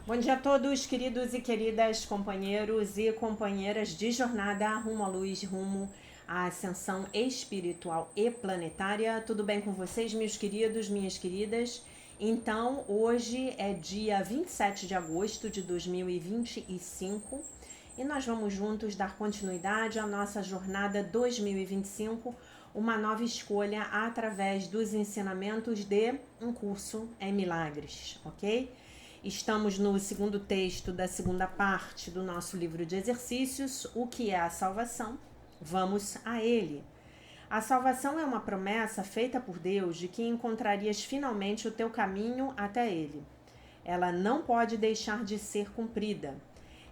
Bom dia a todos, queridos e queridas companheiros e companheiras de jornada rumo à luz, rumo à ascensão espiritual e planetária. Tudo bem com vocês, meus queridos, minhas queridas? Então, hoje é dia 27 de agosto de 2025 e nós vamos juntos dar continuidade à nossa jornada 2025, uma nova escolha através dos ensinamentos de um curso em milagres, ok? Estamos no segundo texto da segunda parte do nosso livro de exercícios, O que é a salvação? Vamos a ele. A salvação é uma promessa feita por Deus de que encontrarias finalmente o teu caminho até ele. Ela não pode deixar de ser cumprida.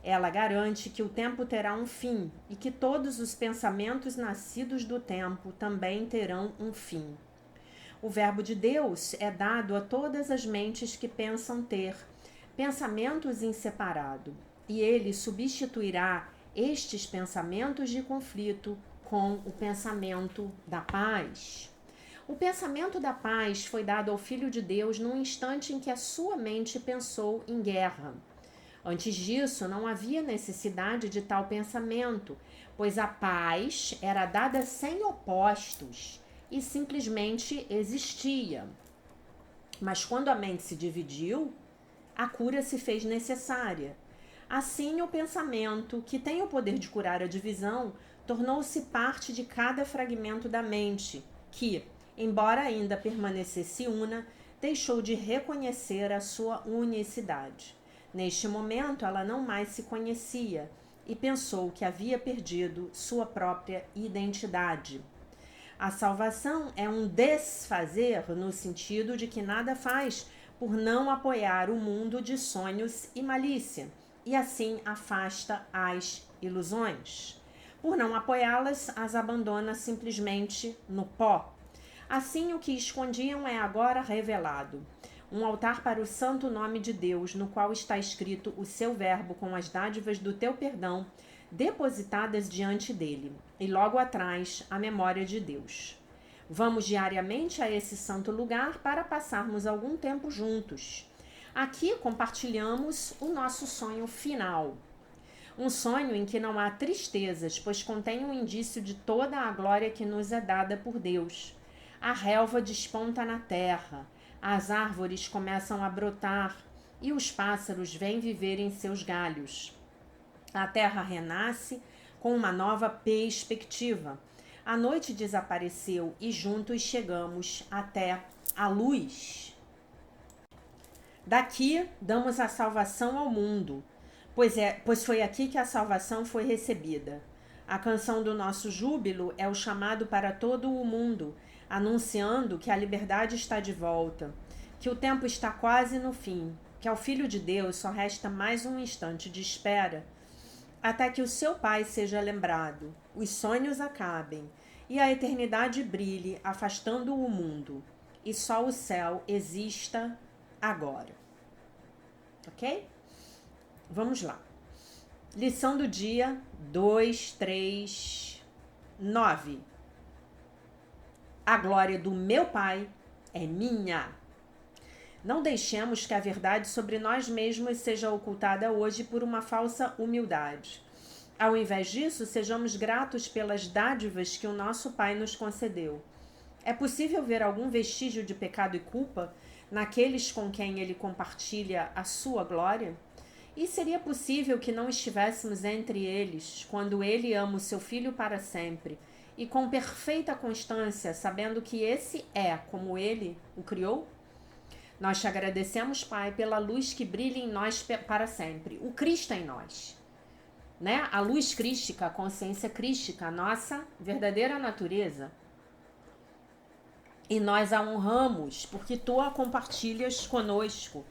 Ela garante que o tempo terá um fim e que todos os pensamentos nascidos do tempo também terão um fim. O verbo de Deus é dado a todas as mentes que pensam ter pensamentos em separado, e ele substituirá estes pensamentos de conflito com o pensamento da paz. O pensamento da paz foi dado ao Filho de Deus num instante em que a sua mente pensou em guerra. Antes disso, não havia necessidade de tal pensamento, pois a paz era dada sem opostos e simplesmente existia. Mas quando a mente se dividiu, a cura se fez necessária. Assim, o pensamento, que tem o poder de curar a divisão, tornou-se parte de cada fragmento da mente, que, embora ainda permanecesse una, deixou de reconhecer a sua unicidade. Neste momento, ela não mais se conhecia e pensou que havia perdido sua própria identidade. A salvação é um desfazer no sentido de que nada faz por não apoiar o mundo de sonhos e malícia, e assim afasta as ilusões. Por não apoiá-las, as abandona simplesmente no pó. Assim, o que escondiam é agora revelado. Um altar para o santo nome de Deus, no qual está escrito o seu verbo com as dádivas do teu perdão, depositadas diante dele, e logo atrás a memória de Deus. Vamos diariamente a esse santo lugar para passarmos algum tempo juntos. Aqui compartilhamos o nosso sonho final. Um sonho em que não há tristezas, pois contém um indício de toda a glória que nos é dada por Deus. A relva desponta na terra, as árvores começam a brotar e os pássaros vêm viver em seus galhos. A terra renasce com uma nova perspectiva. A noite desapareceu e juntos chegamos até a luz. Daqui damos a salvação ao mundo, pois foi aqui que a salvação foi recebida. A canção do nosso júbilo é o chamado para todo o mundo, anunciando que a liberdade está de volta, que o tempo está quase no fim, que ao Filho de Deus só resta mais um instante de espera, até que o seu Pai seja lembrado, os sonhos acabem e a eternidade brilhe, afastando o mundo, e só o céu exista agora. Ok? Vamos lá. Lição do dia 239. A glória do meu Pai é minha. Não deixemos que a verdade sobre nós mesmos seja ocultada hoje por uma falsa humildade. Ao invés disso, sejamos gratos pelas dádivas que o nosso Pai nos concedeu. É possível ver algum vestígio de pecado e culpa naqueles com quem ele compartilha a sua glória? E seria possível que não estivéssemos entre eles quando ele ama o seu filho para sempre e com perfeita constância, sabendo que esse é como ele o criou? Nós te agradecemos, Pai, pela luz que brilha em nós para sempre, o Cristo em nós. Né? A luz crística, a consciência crística, a nossa verdadeira natureza. E nós a honramos porque tu a compartilhas conosco.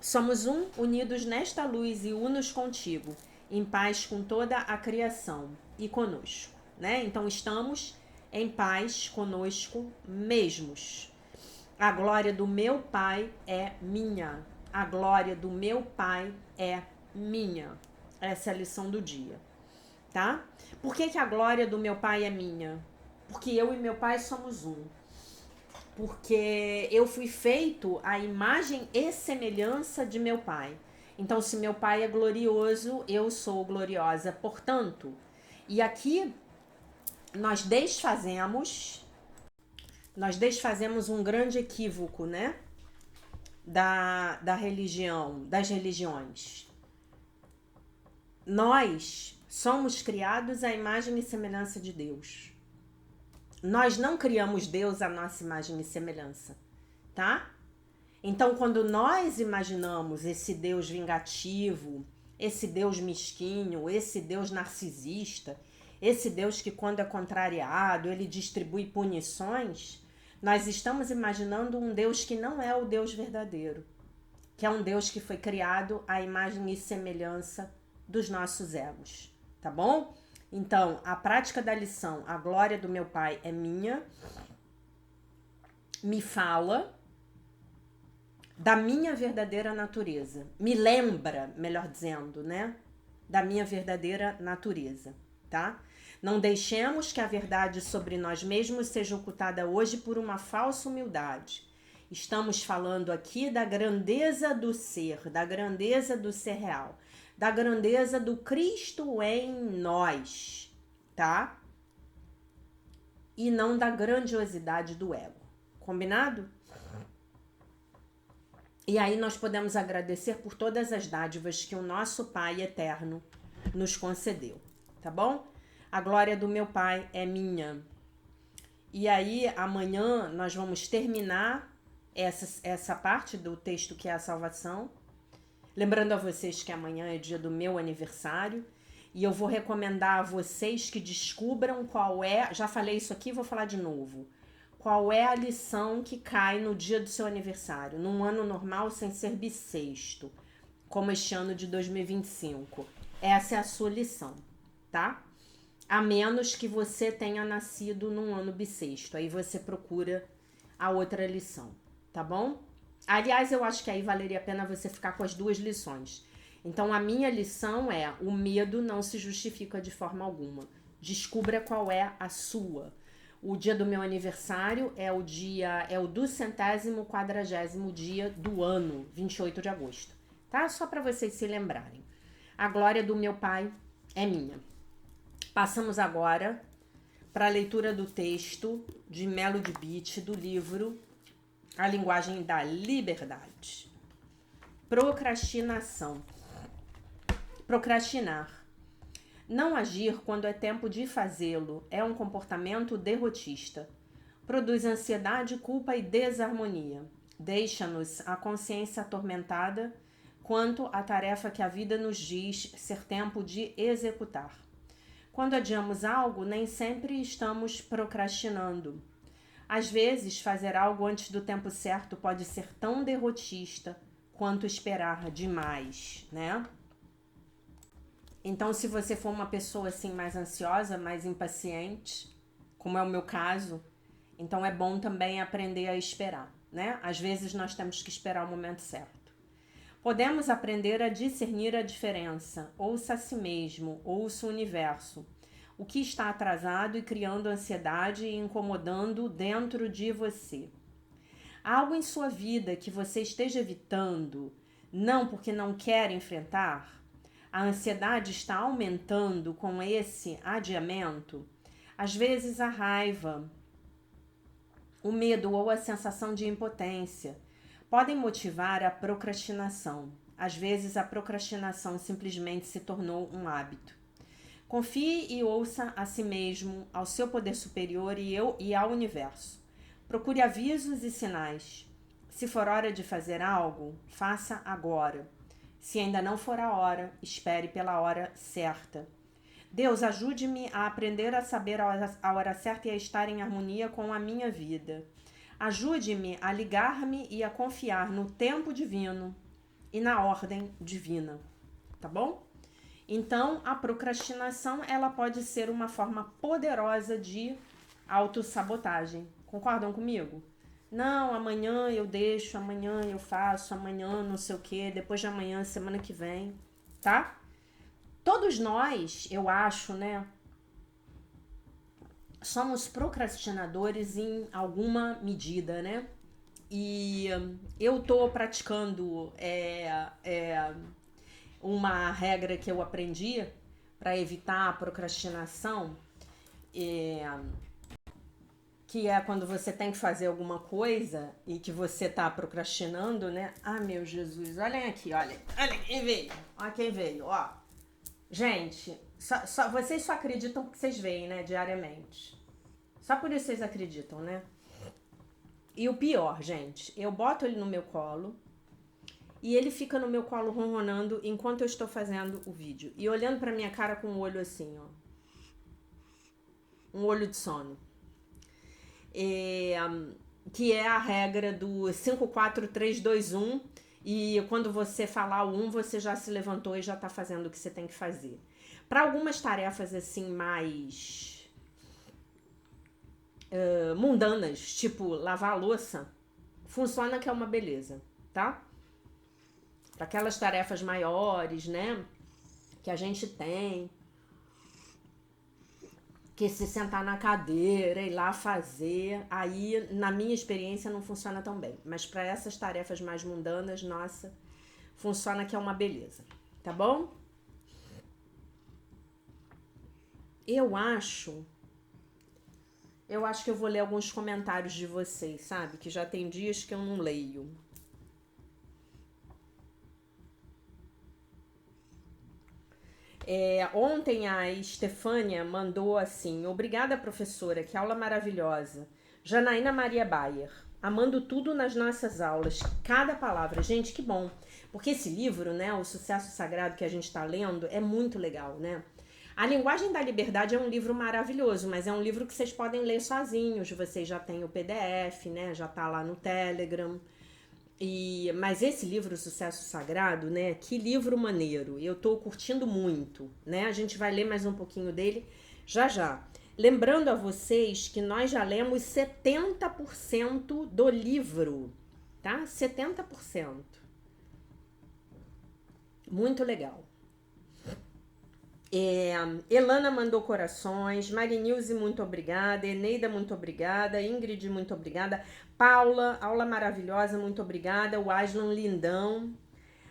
Somos unidos nesta luz e unos contigo, em paz com toda a criação e conosco. Né? Então estamos em paz conosco mesmos. A glória do meu Pai é minha. A glória do meu Pai é minha. Essa é a lição do dia, tá? Por que a glória do meu Pai é minha? Porque eu e meu Pai somos um. Porque eu fui feito à imagem e semelhança de meu Pai. Então, se meu Pai é glorioso, eu sou gloriosa. Portanto, e aqui nós desfazemos um grande equívoco, né? Da religião, das religiões. Nós somos criados à imagem e semelhança de Deus. Nós não criamos Deus à nossa imagem e semelhança, tá? Então, quando nós imaginamos esse Deus vingativo, esse Deus mesquinho, esse Deus narcisista, esse Deus que, quando é contrariado, ele distribui punições, nós estamos imaginando um Deus que não é o Deus verdadeiro, que é um Deus que foi criado à imagem e semelhança dos nossos egos, tá bom? Então, a prática da lição, a glória do meu Pai é minha, me fala da minha verdadeira natureza, me lembra, melhor dizendo, né, da minha verdadeira natureza, tá? Não deixemos que a verdade sobre nós mesmos seja ocultada hoje por uma falsa humildade. Estamos falando aqui da grandeza do ser real, da grandeza do Cristo em nós, tá? E não da grandiosidade do ego. Combinado? E aí nós podemos agradecer por todas as dádivas que o nosso Pai eterno nos concedeu, tá bom? A glória do meu Pai é minha. E aí amanhã nós vamos terminar essa parte do texto que é a salvação. Lembrando a vocês que amanhã é dia do meu aniversário. E eu vou recomendar a vocês que descubram qual é... Já falei isso aqui, vou falar de novo. Qual é a lição que cai no dia do seu aniversário, num ano normal sem ser bissexto, como este ano de 2025. Essa é a sua lição, tá? A menos que você tenha nascido num ano bissexto. Aí você procura a outra lição, tá bom? Aliás, eu acho que aí valeria a pena você ficar com as duas lições. Então, a minha lição é: o medo não se justifica de forma alguma. Descubra qual é a sua. O dia do meu aniversário é o 240º dia do ano, 28 de agosto. Tá? Só para vocês se lembrarem. A glória do meu Pai é minha. Passamos agora para a leitura do texto de Melo de Beach, do livro A Linguagem da Liberdade. Procrastinação. Procrastinar. Não agir quando é tempo de fazê-lo é um comportamento derrotista. Produz ansiedade, culpa e desarmonia. Deixa-nos a consciência atormentada quanto à tarefa que a vida nos diz ser tempo de executar. Quando adiamos algo, nem sempre estamos procrastinando. Às vezes, fazer algo antes do tempo certo pode ser tão derrotista quanto esperar demais, né? Então, se você for uma pessoa assim mais ansiosa, mais impaciente, como é o meu caso, então é bom também aprender a esperar, né? Às vezes nós temos que esperar o momento certo. Podemos aprender a discernir a diferença, ouça a si mesmo, ouça o universo, o que está atrasado e criando ansiedade e incomodando dentro de você. Algo em sua vida que você esteja evitando, não porque não quer enfrentar? A ansiedade está aumentando com esse adiamento? Às vezes a raiva, o medo ou a sensação de impotência podem motivar a procrastinação. Às vezes a procrastinação simplesmente se tornou um hábito. Confie e ouça a si mesmo, ao seu poder superior e ao universo. Procure avisos e sinais. Se for hora de fazer algo, faça agora. Se ainda não for a hora, espere pela hora certa. Deus, ajude-me a aprender a saber a hora certa e a estar em harmonia com a minha vida. Ajude-me a ligar-me e a confiar no tempo divino e na ordem divina. Tá bom? Então, a procrastinação, ela pode ser uma forma poderosa de autossabotagem. Concordam comigo? Não, amanhã eu deixo, amanhã eu faço, amanhã não sei o que, depois de amanhã, semana que vem, tá? Todos nós, eu acho, né, somos procrastinadores em alguma medida, né? E eu tô praticando uma regra que eu aprendi para evitar a procrastinação, que é quando você tem que fazer alguma coisa e que você tá procrastinando, né? Ah, meu Jesus, olhem aqui, olha quem veio, olha quem veio, ó. Gente, vocês só acreditam que vocês veem, né, diariamente. Só por isso vocês acreditam, né? E o pior, gente, eu boto ele no meu colo e ele fica no meu colo ronronando enquanto eu estou fazendo o vídeo. E olhando pra minha cara com o olho assim, ó. Um olho de sono. Que é a regra do 5, 4, 3, 2, 1. E quando você falar o 1, você já se levantou e já tá fazendo o que você tem que fazer. Para algumas tarefas assim mais mundanas, tipo lavar a louça, funciona que é uma beleza, tá? Para aquelas tarefas maiores, né, que a gente tem que se sentar na cadeira, ir lá fazer, aí na minha experiência não funciona tão bem, mas para essas tarefas mais mundanas, nossa, funciona que é uma beleza, tá bom? Eu acho que eu vou ler alguns comentários de vocês, sabe? Que já tem dias que eu não leio. Ontem a Estefânia mandou assim: obrigada, professora, que aula maravilhosa. Janaína Maria Bayer, amando tudo nas nossas aulas, cada palavra. Gente, que bom. Porque esse livro, né, O Sucesso Sagrado que a gente está lendo, é muito legal, né? A Linguagem da Liberdade é um livro maravilhoso, mas é um livro que vocês podem ler sozinhos. Vocês já têm o PDF, né? Já tá lá no Telegram. Mas esse livro, Sucesso Sagrado, né? Que livro maneiro. Eu tô curtindo muito, né? A gente vai ler mais um pouquinho dele já já. Lembrando a vocês que nós já lemos 70% do livro, tá? 70%. Muito legal. Elana mandou corações, Marinilze, muito obrigada, Eneida, muito obrigada, Ingrid, muito obrigada, Paula, aula maravilhosa, muito obrigada, o Aslan, lindão.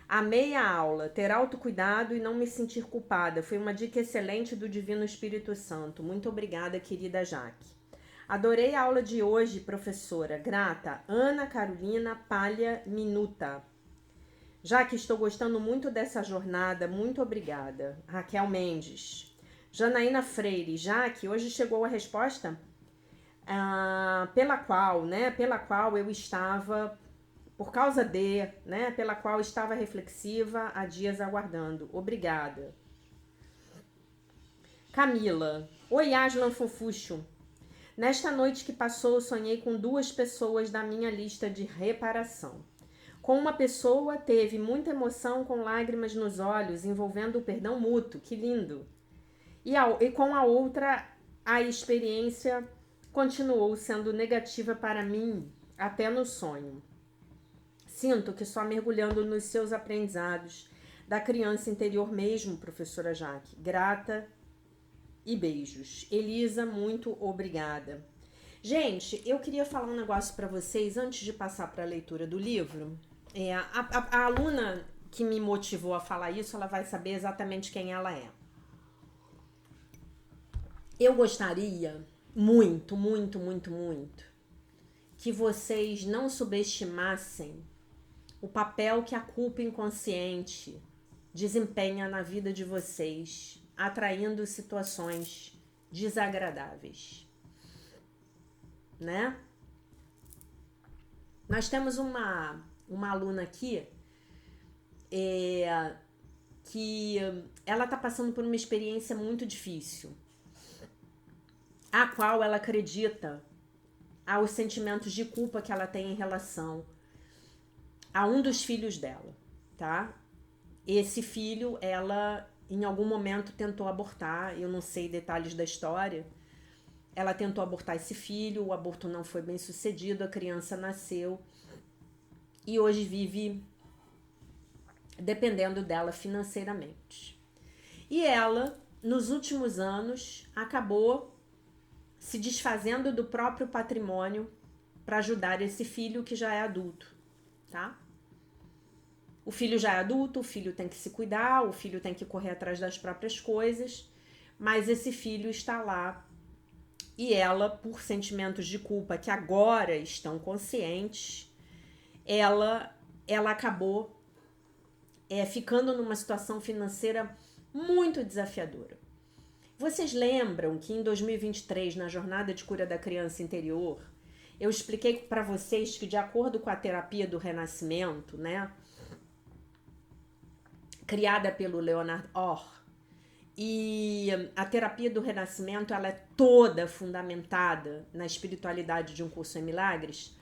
Amei a aula, ter autocuidado e não me sentir culpada, foi uma dica excelente do Divino Espírito Santo, muito obrigada, querida Jaque. Adorei a aula de hoje, professora, grata, Ana Carolina Palha Minuta. Já que estou gostando muito dessa jornada, muito obrigada. Raquel Mendes. Janaína Freire, já que hoje chegou a resposta pela qual eu estava, por causa de, né, pela qual estava reflexiva há dias aguardando. Obrigada. Camila. Oi, Aslan Fofuxo. Nesta noite que passou, sonhei com 2 pessoas da minha lista de reparação. Com uma pessoa, teve muita emoção com lágrimas nos olhos, envolvendo o perdão mútuo. Que lindo! E com a outra, a experiência continuou sendo negativa para mim, até no sonho. Sinto que só mergulhando nos seus aprendizados, da criança interior mesmo, professora Jaque. Grata e beijos. Elisa, muito obrigada. Gente, eu queria falar um negócio para vocês antes de passar para a leitura do livro. A aluna que me motivou a falar isso, ela vai saber exatamente quem ela é. Eu gostaria muito, muito, muito, muito que vocês não subestimassem o papel que a culpa inconsciente desempenha na vida de vocês, atraindo situações desagradáveis, né? Nós temos uma aluna aqui que ela tá passando por uma experiência muito difícil, a qual ela acredita aos sentimentos de culpa que ela tem em relação a um dos filhos dela, tá? Esse filho, ela em algum momento tentou abortar, eu não sei detalhes da história. Ela tentou abortar esse filho, o aborto não foi bem sucedido, a criança nasceu e hoje vive dependendo dela financeiramente. E ela, nos últimos anos, acabou se desfazendo do próprio patrimônio para ajudar esse filho que já é adulto, tá? O filho já é adulto, o filho tem que se cuidar, o filho tem que correr atrás das próprias coisas, mas esse filho está lá e ela, por sentimentos de culpa que agora estão conscientes, ela acabou ficando numa situação financeira muito desafiadora. Vocês lembram que em 2023, na Jornada de Cura da Criança Interior, eu expliquei para vocês que, de acordo com a terapia do renascimento, né, criada pelo Leonard Orr, e a terapia do renascimento, ela é toda fundamentada na espiritualidade de Um Curso em Milagres.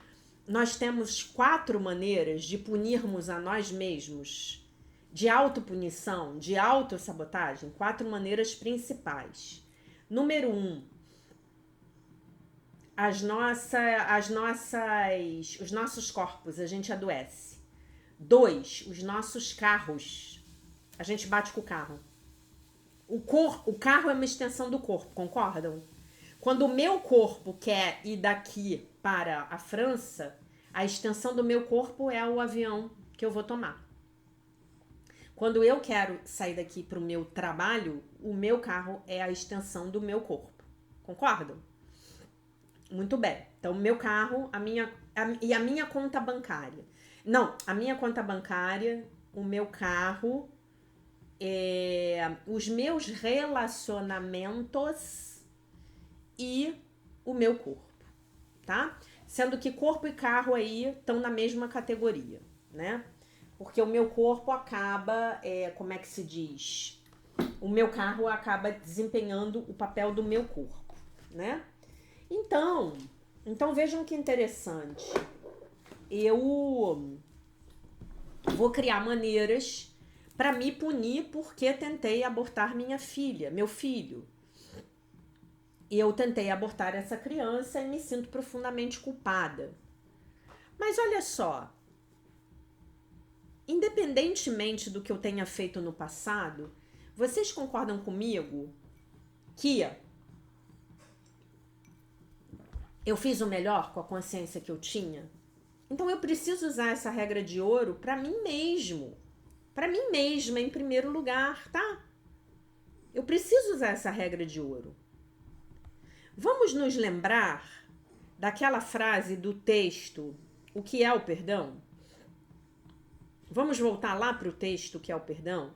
Nós temos 4 maneiras de punirmos a nós mesmos, de autopunição, de autossabotagem, 4 maneiras principais. Número 1, os nossos corpos, a gente adoece. 2, os nossos carros, a gente bate com o carro. O carro é uma extensão do corpo, concordam? Quando o meu corpo quer ir daqui para a França, a extensão do meu corpo é o avião que eu vou tomar. Quando eu quero sair daqui para o meu trabalho, o meu carro é a extensão do meu corpo. Concordam? Muito bem. Então, o meu carro, a minha conta bancária. Não, a minha conta bancária, o meu carro, os meus relacionamentos e o meu corpo, tá? Sendo que corpo e carro aí estão na mesma categoria, né? Porque o meu corpo acaba, como é que se diz? O meu carro acaba desempenhando o papel do meu corpo, né? Então vejam que interessante. Eu vou criar maneiras para me punir porque tentei abortar meu filho. E eu tentei abortar essa criança e me sinto profundamente culpada. Mas olha só, independentemente do que eu tenha feito no passado, vocês concordam comigo que eu fiz o melhor com a consciência que eu tinha? Então eu preciso usar essa regra de ouro para mim mesmo. Para mim mesma, em primeiro lugar, tá? Eu preciso usar essa regra de ouro. Vamos nos lembrar daquela frase do texto, o que é o perdão? Vamos voltar lá para o texto, que é o perdão?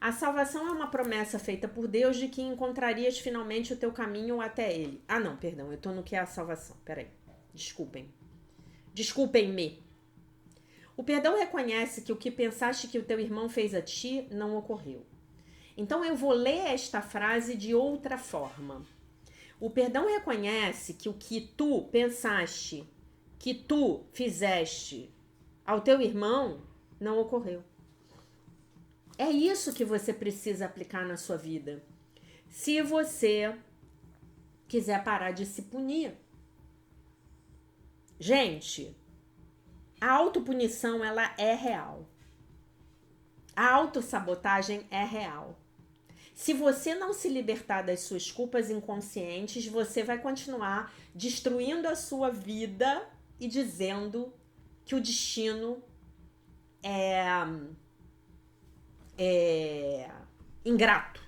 A salvação é uma promessa feita por Deus de que encontrarias finalmente o teu caminho até Ele. Ah, não, perdão, eu tô no que é a salvação. Peraí, desculpem-me. O perdão reconhece que o que pensaste que o teu irmão fez a ti não ocorreu. Então eu vou ler esta frase de outra forma. O perdão reconhece que o que tu pensaste, que tu fizeste ao teu irmão, não ocorreu. É isso que você precisa aplicar na sua vida. Se você quiser parar de se punir. Gente, a autopunição, ela é real. A autossabotagem é real. Se você não se libertar das suas culpas inconscientes, você vai continuar destruindo a sua vida e dizendo que o destino é ingrato.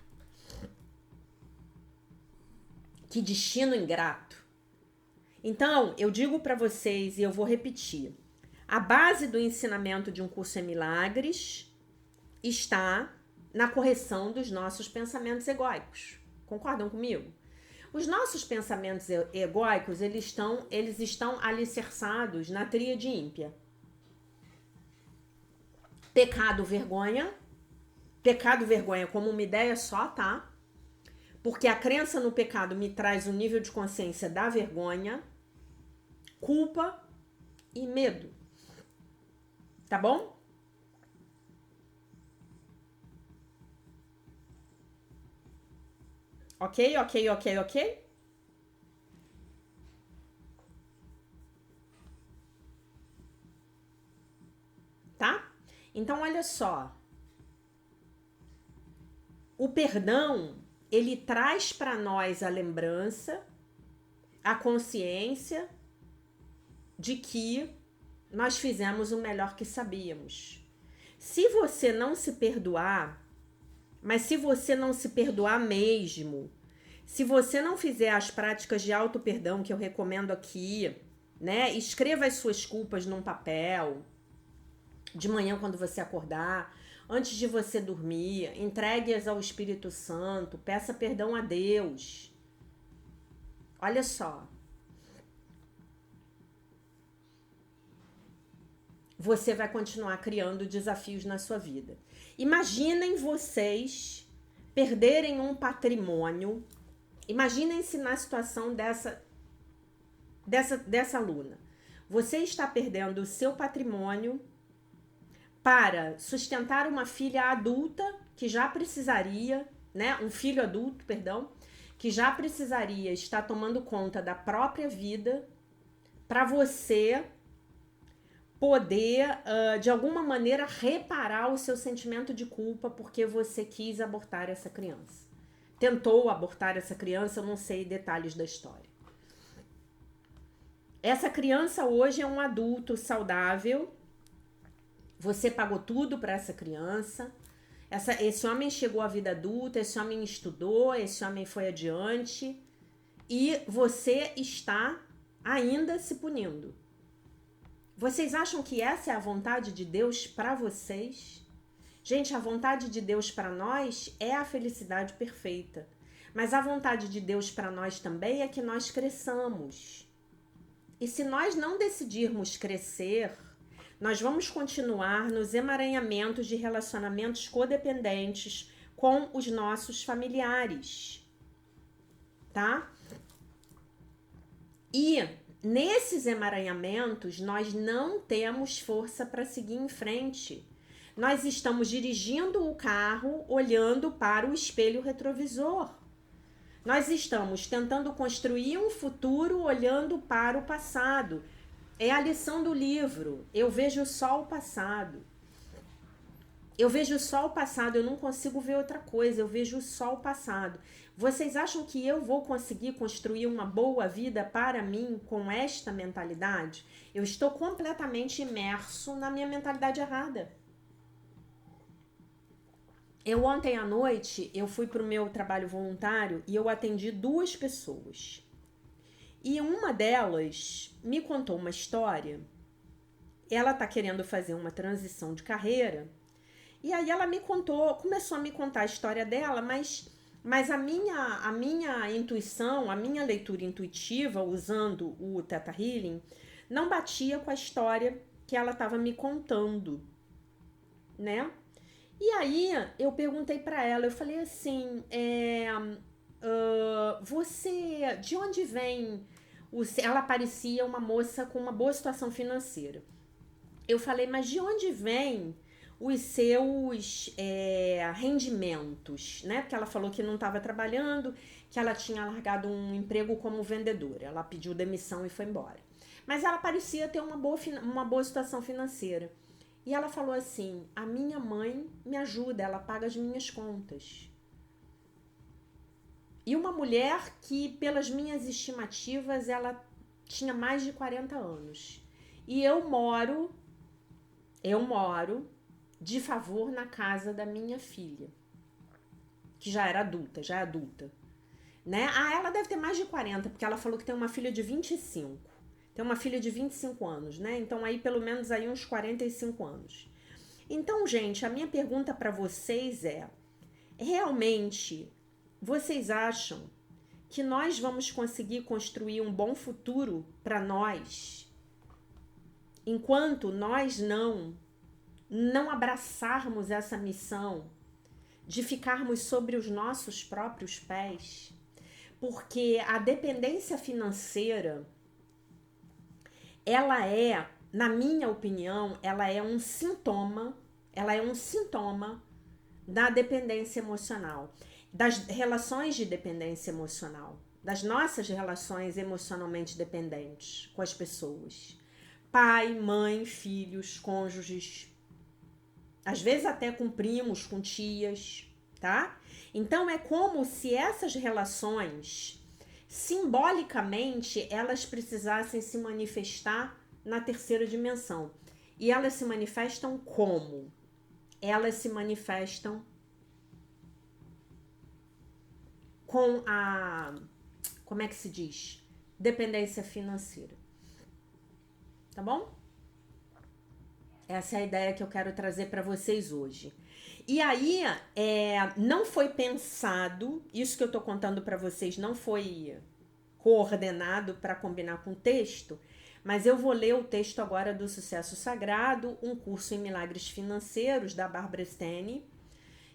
Que destino ingrato. Então, eu digo para vocês e eu vou repetir. A base do ensinamento de Um Curso em Milagres está na correção dos nossos pensamentos egóicos. Concordam comigo? Os nossos pensamentos egóicos, eles estão alicerçados na tríade ímpia. Pecado, vergonha como uma ideia só, tá? Porque a crença no pecado me traz um nível de consciência da vergonha, culpa e medo. Tá bom? Ok? Tá? Então, olha só. O perdão, ele traz para nós a lembrança, a consciência de que nós fizemos o melhor que sabíamos. Se você não se perdoar, mas se você não se perdoar mesmo, se você não fizer as práticas de auto-perdão que eu recomendo aqui, né? Escreva as suas culpas num papel, de manhã quando você acordar, antes de você dormir, entregue-as ao Espírito Santo, peça perdão a Deus. Olha só. Você vai continuar criando desafios na sua vida. Imaginem vocês perderem um patrimônio. Imaginem-se na situação dessa aluna. Você está perdendo o seu patrimônio para sustentar uma filha adulta que já precisaria, né? Um filho adulto, perdão, que já precisaria estar tomando conta da própria vida para você poder, de alguma maneira, reparar o seu sentimento de culpa porque você quis abortar essa criança. Tentou abortar essa criança, eu não sei detalhes da história. Essa criança hoje é um adulto saudável, você pagou tudo para essa criança, esse homem chegou à vida adulta, esse homem estudou, esse homem foi adiante e você está ainda se punindo. Vocês acham que essa é a vontade de Deus para vocês? Gente, a vontade de Deus para nós é a felicidade perfeita. Mas a vontade de Deus para nós também é que nós cresçamos. E se nós não decidirmos crescer, nós vamos continuar nos emaranhamentos de relacionamentos codependentes com os nossos familiares. Tá? E nesses emaranhamentos, nós não temos força para seguir em frente. Nós estamos dirigindo o carro olhando para o espelho retrovisor. Nós estamos tentando construir um futuro olhando para o passado. É a lição do livro. Eu vejo só o passado. Eu vejo só o passado, eu não consigo ver outra coisa, eu vejo só o passado. Vocês acham que eu vou conseguir construir uma boa vida para mim com esta mentalidade? Eu estou completamente imerso na minha mentalidade errada. Ontem à noite, eu fui para o meu trabalho voluntário e eu atendi 2 pessoas. E uma delas me contou uma história. Ela está querendo fazer uma transição de carreira. E aí ela começou a me contar a história dela, mas a minha intuição, a minha leitura intuitiva, usando o Theta Healing, não batia com a história que ela estava me contando, né? E aí eu perguntei para ela, eu falei assim, você, de onde vem? Ela parecia uma moça com uma boa situação financeira. Eu falei, mas de onde vem os seus rendimentos, né? Porque ela falou que não estava trabalhando, que ela tinha largado um emprego como vendedora. Ela pediu demissão e foi embora. Mas ela parecia ter uma boa situação financeira. E ela falou assim, a minha mãe me ajuda, ela paga as minhas contas. E uma mulher que, pelas minhas estimativas, ela tinha mais de 40 anos. E eu moro de favor na casa da minha filha, que já é adulta, né? Ela deve ter mais de 40, porque ela falou que tem uma filha de 25. Tem uma filha de 25 anos, né? Então aí pelo menos aí uns 45 anos. Então, gente, a minha pergunta para vocês é: realmente vocês acham que nós vamos conseguir construir um bom futuro para nós enquanto nós não abraçarmos essa missão de ficarmos sobre os nossos próprios pés? Porque a dependência financeira, ela é, na minha opinião, ela é um sintoma da dependência emocional, das relações de dependência emocional, das nossas relações emocionalmente dependentes com as pessoas. Pai, mãe, filhos, cônjuges, às vezes até com primos, com tias, tá? Então é como se essas relações, simbolicamente, elas precisassem se manifestar na terceira dimensão. E elas se manifestam como? elas se manifestam com a, como é que se diz? Dependência financeira. Tá bom? Essa é a ideia que eu quero trazer para vocês hoje. E aí, não foi pensado, isso que eu tô contando para vocês não foi coordenado para combinar com o texto, mas eu vou ler o texto agora do Sucesso Sagrado, um curso em milagres financeiros da Barbara Stene.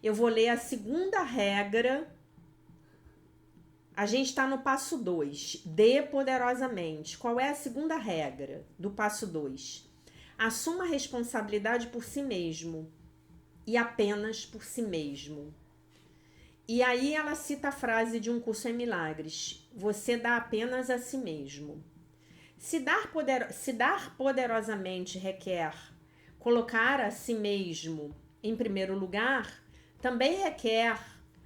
Eu vou ler a segunda regra. A gente está no passo 2, dê poderosamente. Qual é a segunda regra do passo 2? Assuma a responsabilidade por si mesmo e apenas por si mesmo. E aí ela cita a frase de um curso em milagres: você dá apenas a si mesmo. Se dar poderosamente requer colocar a si mesmo em primeiro lugar, também requer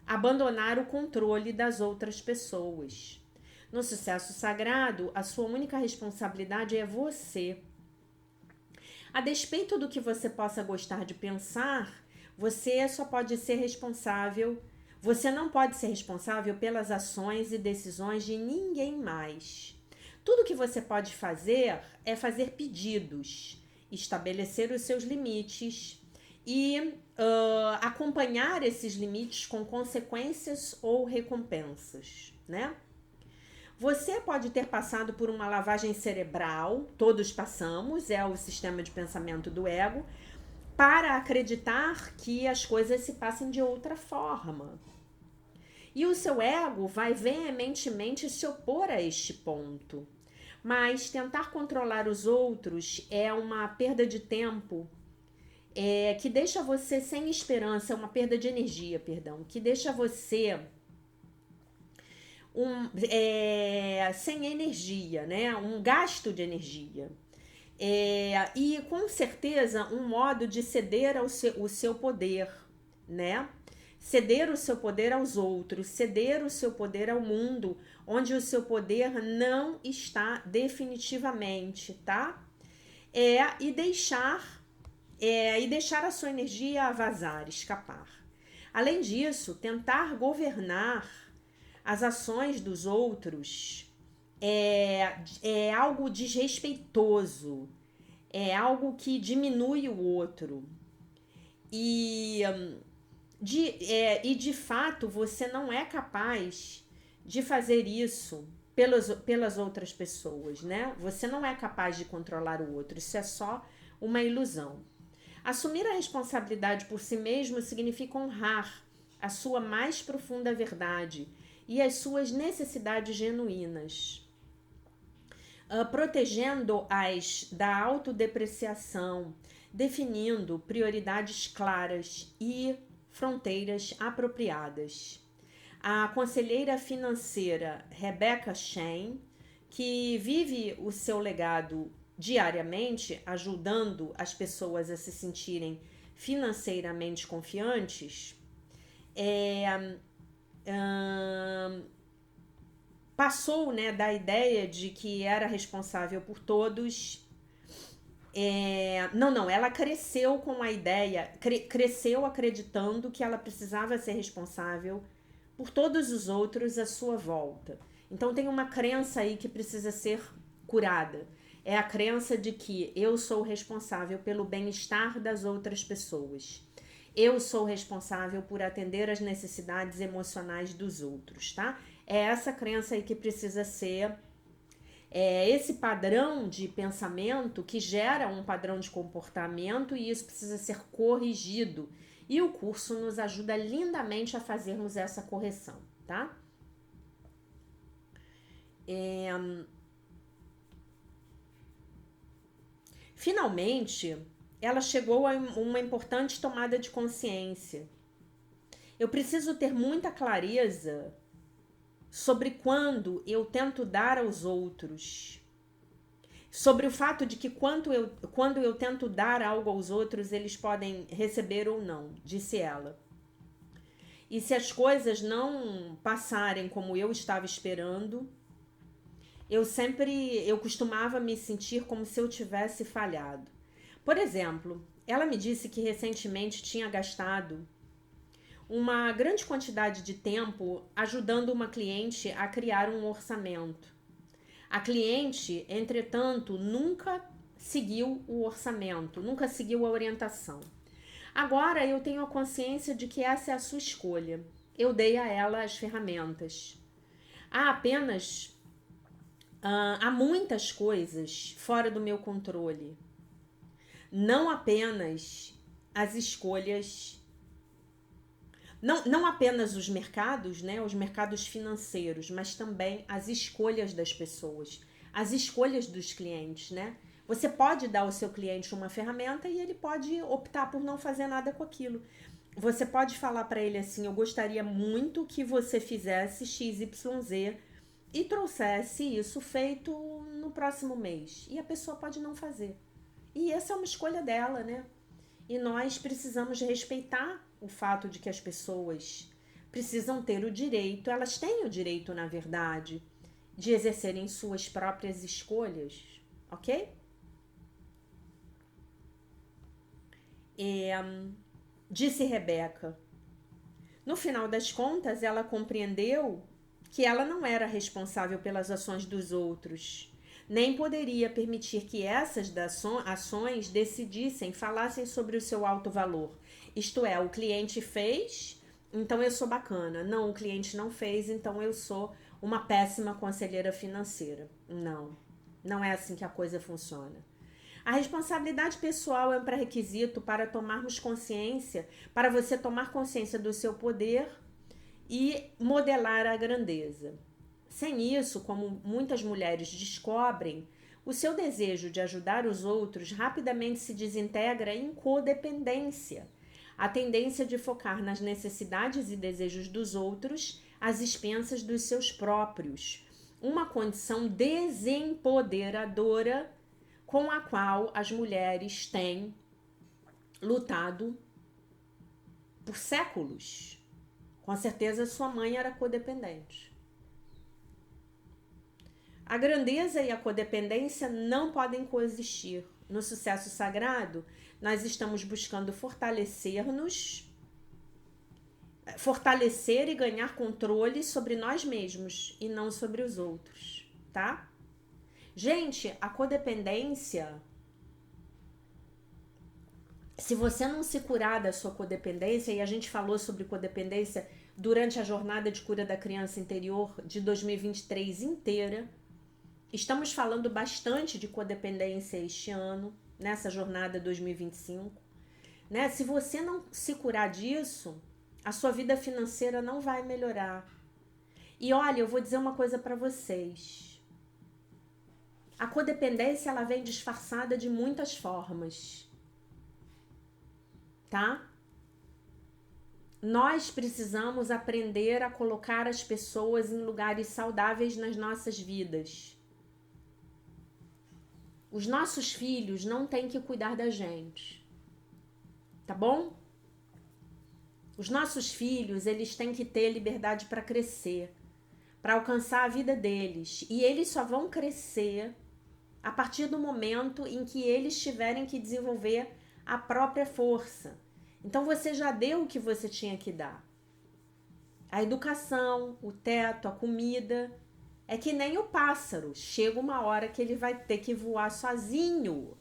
abandonar o controle das outras pessoas. No sucesso sagrado, a sua única responsabilidade é você. A despeito do que você possa gostar de pensar, você só pode ser responsável. Você não pode ser responsável pelas ações e decisões de ninguém mais. Tudo que você pode fazer é fazer pedidos, estabelecer os seus limites e acompanhar esses limites com consequências ou recompensas, né? Você pode ter passado por uma lavagem cerebral, todos passamos, é o sistema de pensamento do ego, para acreditar que as coisas se passem de outra forma. E o seu ego vai veementemente se opor a este ponto. Mas tentar controlar os outros é uma perda de tempo que deixa você sem esperança, é uma perda de energia, que deixa você sem energia, né? Um gasto de energia. E com certeza um modo de ceder o seu poder, né? Ceder o seu poder aos outros, ceder o seu poder ao mundo, onde o seu poder não está definitivamente, tá? E deixar a sua energia vazar, escapar. Além disso, tentar governar as ações dos outros é algo desrespeitoso, é algo que diminui o outro. E de fato você não é capaz de fazer isso pelas outras pessoas, né? Você não é capaz de controlar o outro, isso é só uma ilusão. Assumir a responsabilidade por si mesmo significa honrar a sua mais profunda verdade e as suas necessidades genuínas, protegendo-as da autodepreciação, definindo prioridades claras e fronteiras apropriadas. A conselheira financeira Rebecca Shane, que vive o seu legado diariamente, ajudando as pessoas a se sentirem financeiramente confiantes, passou, né, da ideia de que era responsável por todos. Ela cresceu com a ideia, cresceu acreditando que ela precisava ser responsável por todos os outros à sua volta. Então tem uma crença aí que precisa ser curada. É a crença de que eu sou responsável pelo bem-estar das outras pessoas. Eu sou responsável por atender às necessidades emocionais dos outros, tá? É essa crença aí que precisa ser... esse padrão de pensamento que gera um padrão de comportamento e isso precisa ser corrigido. E o curso nos ajuda lindamente a fazermos essa correção, tá? Finalmente, ela chegou a uma importante tomada de consciência. Eu preciso ter muita clareza sobre quando eu tento dar aos outros, sobre o fato de que quando eu tento dar algo aos outros, eles podem receber ou não, disse ela. E se as coisas não passarem como eu estava esperando, eu costumava me sentir como se eu tivesse falhado. Por exemplo, ela me disse que recentemente tinha gastado uma grande quantidade de tempo ajudando uma cliente a criar um orçamento. A cliente, entretanto, nunca seguiu o orçamento, nunca seguiu a orientação. Agora eu tenho a consciência de que essa é a sua escolha. Eu dei a ela as ferramentas. Há muitas coisas fora do meu controle. Não apenas as escolhas, não apenas os mercados, né, os mercados financeiros, mas também as escolhas das pessoas, as escolhas dos clientes, né? Você pode dar ao seu cliente uma ferramenta e ele pode optar por não fazer nada com aquilo. Você pode falar para ele assim: eu gostaria muito que você fizesse XYZ e trouxesse isso feito no próximo mês. E a pessoa pode não fazer. E essa é uma escolha dela, né? E nós precisamos respeitar o fato de que as pessoas precisam ter o direito, elas têm o direito, na verdade, de exercerem suas próprias escolhas, ok? Disse Rebeca. No final das contas, ela compreendeu que ela não era responsável pelas ações dos outros, nem poderia permitir que essas ações decidissem, falassem sobre o seu alto valor. Isto é, o cliente fez, então eu sou bacana. Não, o cliente não fez, então eu sou uma péssima conselheira financeira. Não, não é assim que a coisa funciona. A responsabilidade pessoal é um pré-requisito para tomarmos consciência, para você tomar consciência do seu poder e modelar a grandeza. Sem isso, como muitas mulheres descobrem, o seu desejo de ajudar os outros rapidamente se desintegra em codependência. A tendência de focar nas necessidades e desejos dos outros às expensas dos seus próprios. Uma condição desempoderadora com a qual as mulheres têm lutado por séculos. Com certeza sua mãe era codependente. A grandeza e a codependência não podem coexistir. No sucesso sagrado, nós estamos buscando fortalecer e ganhar controle sobre nós mesmos e não sobre os outros, tá? Gente, a codependência, se você não se curar da sua codependência, e a gente falou sobre codependência durante a jornada de cura da criança interior de 2023 inteira, estamos falando bastante de codependência este ano, nessa jornada 2025, né? Se você não se curar disso, a sua vida financeira não vai melhorar. E olha, eu vou dizer uma coisa para vocês. A codependência, ela vem disfarçada de muitas formas, tá? Nós precisamos aprender a colocar as pessoas em lugares saudáveis nas nossas vidas. Os nossos filhos não têm que cuidar da gente, tá bom? Os nossos filhos, eles têm que ter liberdade para crescer, para alcançar a vida deles. E eles só vão crescer a partir do momento em que eles tiverem que desenvolver a própria força. Então você já deu o que você tinha que dar. A educação, o teto, a comida. É que nem o pássaro. Chega uma hora que ele vai ter que voar sozinho.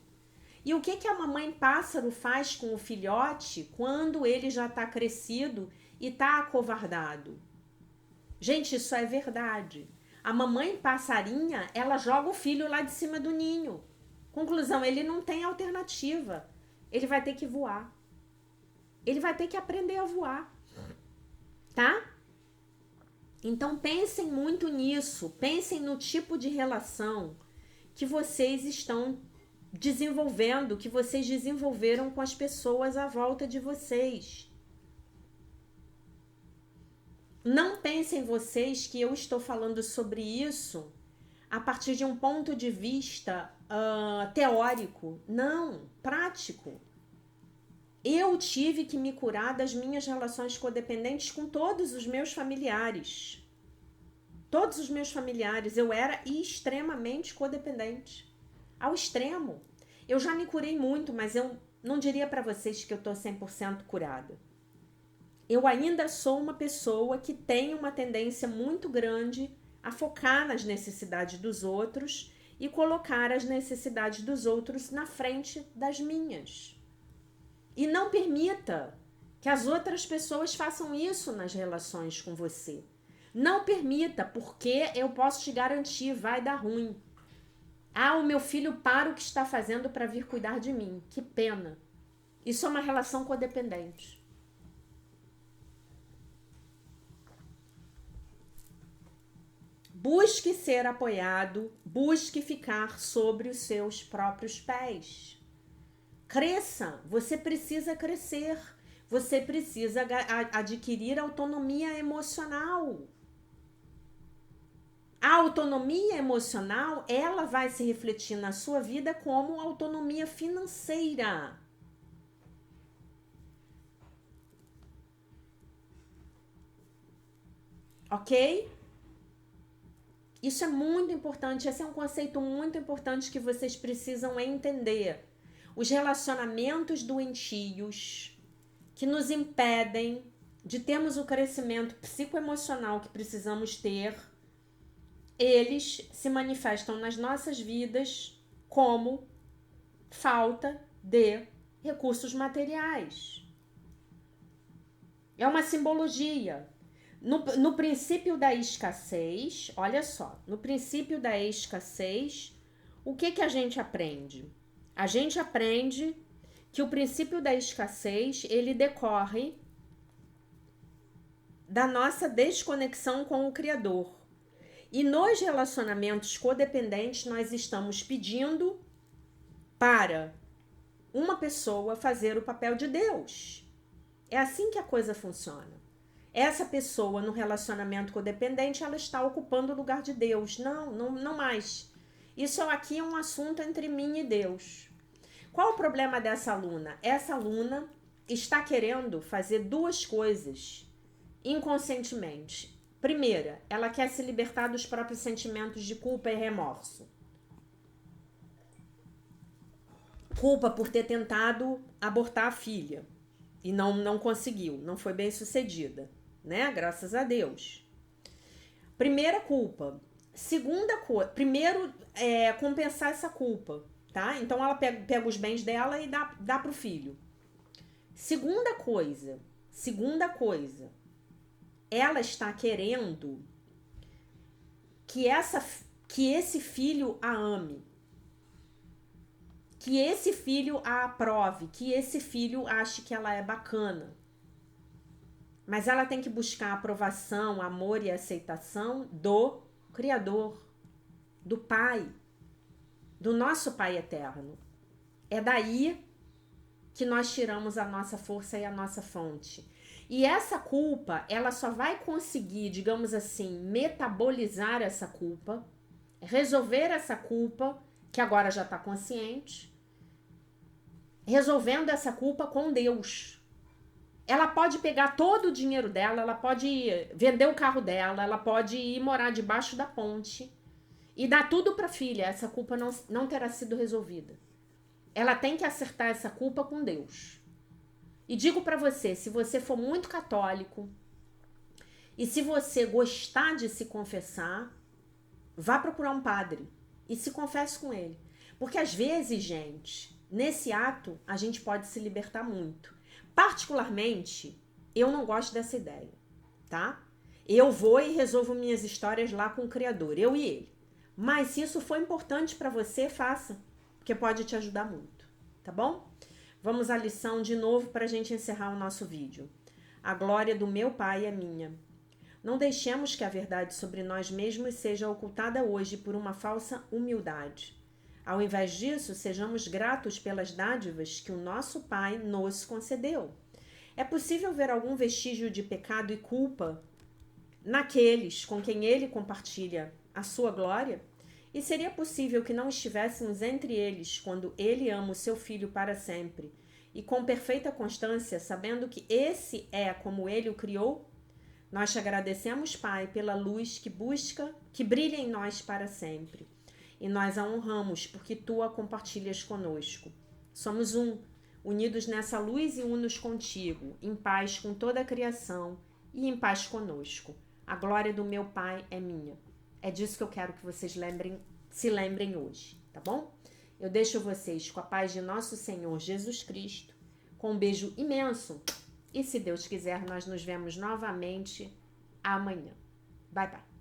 E o que a mamãe pássaro faz com o filhote quando ele já está crescido e está acovardado? Gente, isso é verdade. A mamãe passarinha, ela joga o filho lá de cima do ninho. Conclusão, ele não tem alternativa. Ele vai ter que voar. Ele vai ter que aprender a voar. Tá? Então pensem muito nisso. Pensem no tipo de relação que vocês estão desenvolvendo, que vocês desenvolveram com as pessoas à volta de vocês. Não pensem vocês que eu estou falando sobre isso a partir de um ponto de vista teórico. Não, prático. Eu tive que me curar das minhas relações codependentes com todos os meus familiares. Todos os meus familiares, eu era extremamente codependente. Ao extremo. Eu já me curei muito, mas eu não diria para vocês que eu tô 100% curada. Eu ainda sou uma pessoa que tem uma tendência muito grande a focar nas necessidades dos outros e colocar as necessidades dos outros na frente das minhas. E não permita que as outras pessoas façam isso nas relações com você. Não permita, porque eu posso te garantir, vai dar ruim. Ah, o meu filho para o que está fazendo para vir cuidar de mim. Que pena. Isso é uma relação codependente. Busque ser apoiado, busque ficar sobre os seus próprios pés. Cresça, você precisa crescer, você precisa adquirir autonomia emocional. A autonomia emocional, ela vai se refletir na sua vida como autonomia financeira. Ok? Isso é muito importante, esse é um conceito muito importante que vocês precisam entender. Os relacionamentos doentios que nos impedem de termos o crescimento psicoemocional que precisamos ter, eles se manifestam nas nossas vidas como falta de recursos materiais. É uma simbologia. No princípio da escassez, olha só, no princípio da escassez, o que a gente aprende? A gente aprende que o princípio da escassez, ele decorre da nossa desconexão com o Criador. E nos relacionamentos codependentes, nós estamos pedindo para uma pessoa fazer o papel de Deus. É assim que a coisa funciona. Essa pessoa no relacionamento codependente, ela está ocupando o lugar de Deus. Não mais. Isso aqui é um assunto entre mim e Deus. Qual o problema dessa aluna? Essa aluna está querendo fazer duas coisas inconscientemente. Primeira, ela quer se libertar dos próprios sentimentos de culpa e remorso. Culpa por ter tentado abortar a filha e não conseguiu, não foi bem sucedida, né? Graças a Deus. Primeira culpa. Segunda coisa, primeiro compensar essa culpa, tá? Então ela pega os bens dela e dá pro filho. Segunda coisa, ela está querendo que esse filho a ame, que esse filho a aprove, que esse filho ache que ela é bacana. Mas ela tem que buscar a aprovação, amor e aceitação do Criador, do Pai, do nosso Pai eterno. É daí que nós tiramos a nossa força e a nossa fonte. E essa culpa, ela só vai conseguir, digamos assim, metabolizar essa culpa, resolver essa culpa, que agora já está consciente, resolvendo essa culpa com Deus. Ela pode pegar todo o dinheiro dela, ela pode vender o carro dela, ela pode ir morar debaixo da ponte e dar tudo para a filha. Essa culpa não terá sido resolvida. Ela tem que acertar essa culpa com Deus. E digo para você, se você for muito católico e se você gostar de se confessar, vá procurar um padre e se confesse com ele. Porque às vezes, gente, nesse ato a gente pode se libertar muito. Particularmente, eu não gosto dessa ideia, tá? Eu vou e resolvo minhas histórias lá com o Criador, eu e ele. Mas se isso for importante para você, faça, porque pode te ajudar muito, tá bom? Vamos à lição de novo para a gente encerrar o nosso vídeo. A glória do meu Pai é minha. Não deixemos que a verdade sobre nós mesmos seja ocultada hoje por uma falsa humildade. Ao invés disso, sejamos gratos pelas dádivas que o nosso Pai nos concedeu. É possível ver algum vestígio de pecado e culpa naqueles com quem ele compartilha a sua glória? E seria possível que não estivéssemos entre eles quando ele ama o seu filho para sempre e com perfeita constância, sabendo que esse é como ele o criou? Nós te agradecemos, Pai, pela luz que brilha em nós para sempre. E nós a honramos porque tu a compartilhas conosco. Somos um unidos nessa luz e unos contigo, em paz com toda a criação e em paz conosco. A glória do meu Pai é minha. É disso que eu quero que vocês se lembrem hoje, tá bom? Eu deixo vocês com a paz de nosso Senhor Jesus Cristo, com um beijo imenso. E se Deus quiser, nós nos vemos novamente amanhã. Bye, bye.